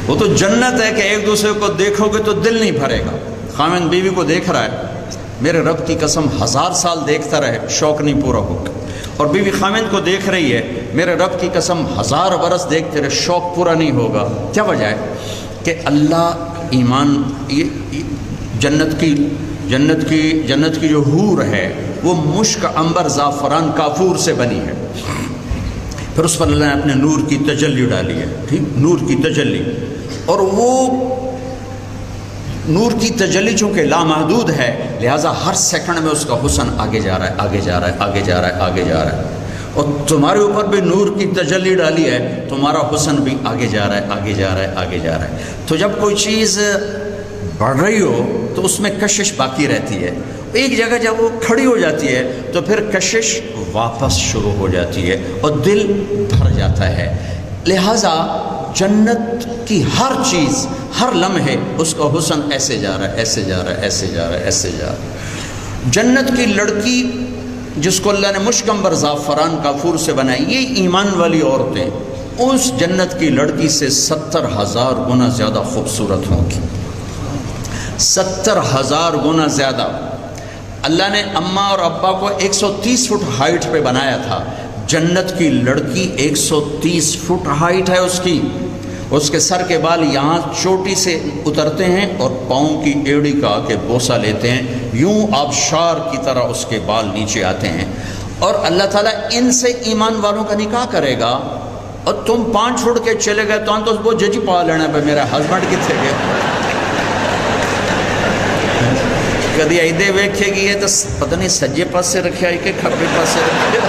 وہ تو جنت ہے کہ ایک دوسرے کو دیکھو گے تو دل نہیں بھرے گا. خاوند بیوی کو دیکھ رہا ہے، میرے رب کی قسم 1000 سال دیکھتا رہے شوق نہیں پورا ہوگا. اور بیوی خاوند کو دیکھ رہی ہے، میرے رب کی قسم 1000 برس دیکھتے رہے شوق پورا نہیں ہوگا. کیا وجہ ہے؟ کہ اللہ ایمان، یہ جنت کی جو حور ہے وہ مشک، عنبر، زعفران، کافور سے بنی ہے. پھر اس پر اللہ نے اپنے نور کی تجلی ڈالی ہے. ٹھیک، نور کی تجلی. اور وہ نور کی تجلی چونکہ لامحدود ہے، لہٰذا ہر سیکنڈ میں اس کا حسن آگے جا رہا ہے، آگے جا رہا ہے، آگے جا رہا ہے، آگے جا رہا ہے. اور تمہارے اوپر بھی نور کی تجلی ڈالی ہے، تمہارا حسن بھی آگے جا رہا ہے، آگے جا رہا ہے، آگے جا رہا ہے. تو جب کوئی چیز بڑھ رہی ہو تو اس میں کشش باقی رہتی ہے. ایک جگہ جب وہ کھڑی ہو جاتی ہے تو پھر کشش واپس شروع ہو جاتی ہے اور دل بھر جاتا ہے. لہٰذا جنت کی ہر چیز، ہر لمحے اس کا حسن ایسے جا رہا ہے، ایسے جا رہا ہے، ایسے جا رہا ہے، ایسے جا رہا ہے. جنت کی لڑکی جس کو اللہ نے مشک، عنبر، زعفران، کافور سے بنائی، یہ ایمان والی عورتیں اس جنت کی لڑکی سے 70,000 گنا زیادہ خوبصورت ہوں گی. 70,000 گنا زیادہ. اللہ نے اماں اور ابا کو 130 فٹ ہائٹ پہ بنایا تھا. جنت کی لڑکی 130 فٹ ہائٹ ہے اس کی. اس کے سر کے بال یہاں چوٹی سے اترتے ہیں اور پاؤں کی ایڑی کا کے بوسہ لیتے ہیں، یوں آبشار کی طرح اس کے بال نیچے آتے ہیں. اور اللہ تعالیٰ ان سے ایمان والوں کا نکاح کرے گا. اور تم 5 فٹ کے چلے گئے تو وہ ججی پا لینا پہ میرا ہسبینڈ کتنے گئے. کدی ایدے ویکھے گی ہے تو پتہ نہیں سجے پاس سے رکھے آئی کہ کھبے پاس سے رکھے.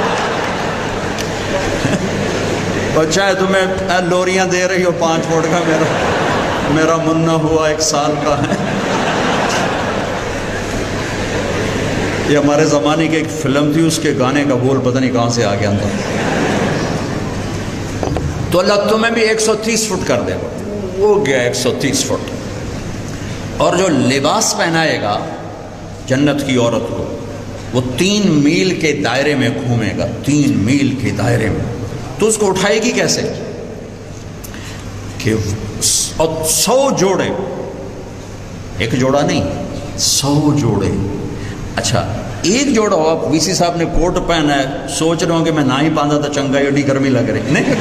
اور چاہے تمہیں لوریاں دے رہی ہو 5 فٹ کا، میرا منا ہوا 1 سال کا ہے. یہ ہمارے زمانے کی ایک فلم تھی، اس کے گانے کا بول پتہ نہیں کہاں سے آ گیا اندر. تو اللہ تمہیں بھی 130 فٹ کر دے گا. وہ گیا 130 فٹ. اور جو لباس پہنائے گا جنت کی عورت کو، وہ 3 میل کے دائرے میں گھومے گا. 3 میل کے دائرے میں. تو اس کو اٹھائے گی کیسے؟ کہ 100 جوڑے، ایک جوڑا نہیں، 100 جوڑے. اچھا ایک جوڑا ہو. آپ وی سی صاحب نے کوٹ پہنا ہے، سوچ رہے ہوں کہ میں نہ ہی باندھا تو چنگا، ایڈی گرمی لگ رہی نہیں.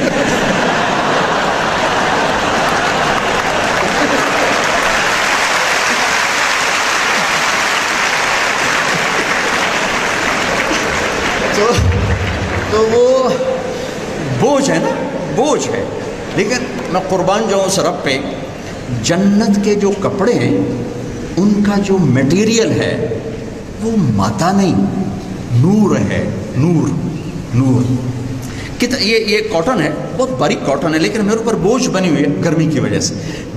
تو وہ بوجھ ہے نا، بوجھ ہے. لیکن میں قربان جاؤں اس رب پہ، جنت کے جو کپڑے ہیں ان کا جو میٹیریل ہے وہ ماتا نہیں، نور ہے. نور نور. یہ کاٹن ہے، بہت باریک کاٹن ہے، لیکن میرے اوپر بوجھ بنی ہوئی ہے گرمی کی وجہ سے.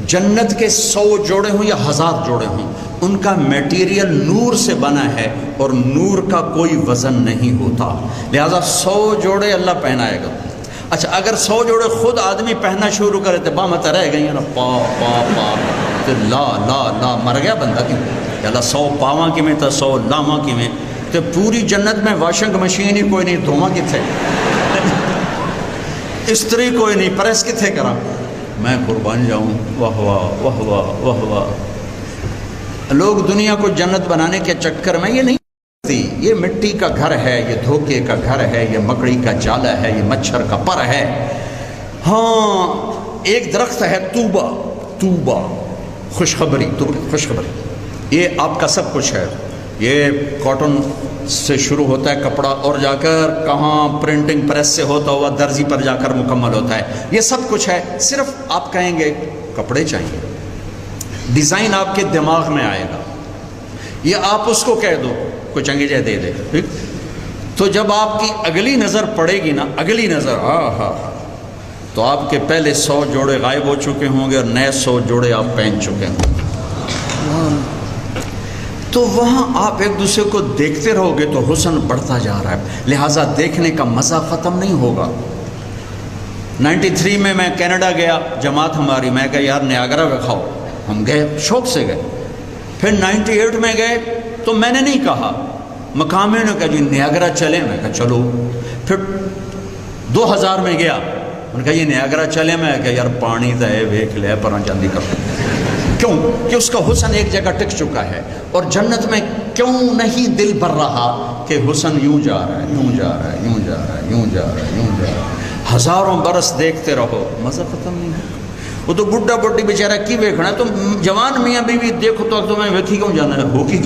جنت کے 100 جوڑے ہوں یا 1000 جوڑے ہوں، ان کا میٹیریل نور سے بنا ہے اور نور کا کوئی وزن نہیں ہوتا. لہذا 100 جوڑے اللہ پہنائے گا. اچھا اگر 100 جوڑے خود آدمی پہننا شروع کرے تو بامت رہ گئی نا، پا پا پا تو لا مر گیا بندہ. کی اللہ 100 پاواں کی میں تو 100 لاواں کی میں. تو پوری جنت میں واشنگ مشین ہی کوئی نہیں، دھواں کتنے، استری کوئی نہیں، پریس کتنے کرا. میں قربان جاؤں. واہ واہ واہ واہ واہ واہ. لوگ دنیا کو جنت بنانے کے چکر میں یہ نہیں، یہ مٹی کا گھر ہے، یہ دھوکے کا گھر ہے، یہ مکڑی کا جالا ہے، یہ مچھر کا پر ہے. ہاں ایک درخت ہے توبہ. توبہ خوشخبری، خوشخبری. یہ آپ کا سب کچھ ہے. یہ کاٹن سے شروع ہوتا ہے کپڑا اور جا کر کہاں پرنٹنگ پریس سے ہوتا ہوا درزی پر جا کر مکمل ہوتا ہے. یہ سب کچھ ہے. صرف آپ کہیں گے کپڑے چاہیے، ڈیزائن آپ کے دماغ میں آئے گا. یہ آپ اس کو کہہ دو کچھ انگیزے دے دے. ٹھیک. تو جب آپ کی اگلی نظر پڑے گی نا، اگلی نظر، تو آپ کے پہلے 100 جوڑے غائب ہو چکے ہوں گے اور نئے 100 جوڑے آپ پہن چکے ہوں گے. تو وہاں آپ ایک دوسرے کو دیکھتے رہو گے تو حسن بڑھتا جا رہا ہے. لہٰذا دیکھنے کا مزہ ختم نہیں ہوگا. 93 میں کینیڈا گیا، جماعت ہماری، میں کہا یار نیاگرا دکھاؤ. ہم گئے، شوق سے گئے. پھر 98 میں گئے تو میں نے نہیں کہا، مقامیوں نے کہا جی نیاگرا چلیں. میں کہا چلو. پھر 2000 میں گیا انہوں نے کہا یہ نیاگرا چلے، میں کہ یار پانی تو ہے ویکھ لیا پر جاندی کر، کیوں کہ اس کا حسن ایک جگہ ٹک چکا ہے، اور جنت میں کیوں نہیں دل بھر رہا کہ حسن یوں جا رہا ہے، یوں جا رہا ہے، یوں جا رہا ہے، یوں جا رہا ہے، یوں جا رہا ہے، ہزاروں برس دیکھتے رہو مزہ ختم نہیں ہے۔ وہ تو بڈھا بڈھی بیچارہ کی ویکھنا ہے، تم جوان میاں بیوی دیکھو تو تمہیں ویکھی کیوں جانا ہے، ہو کی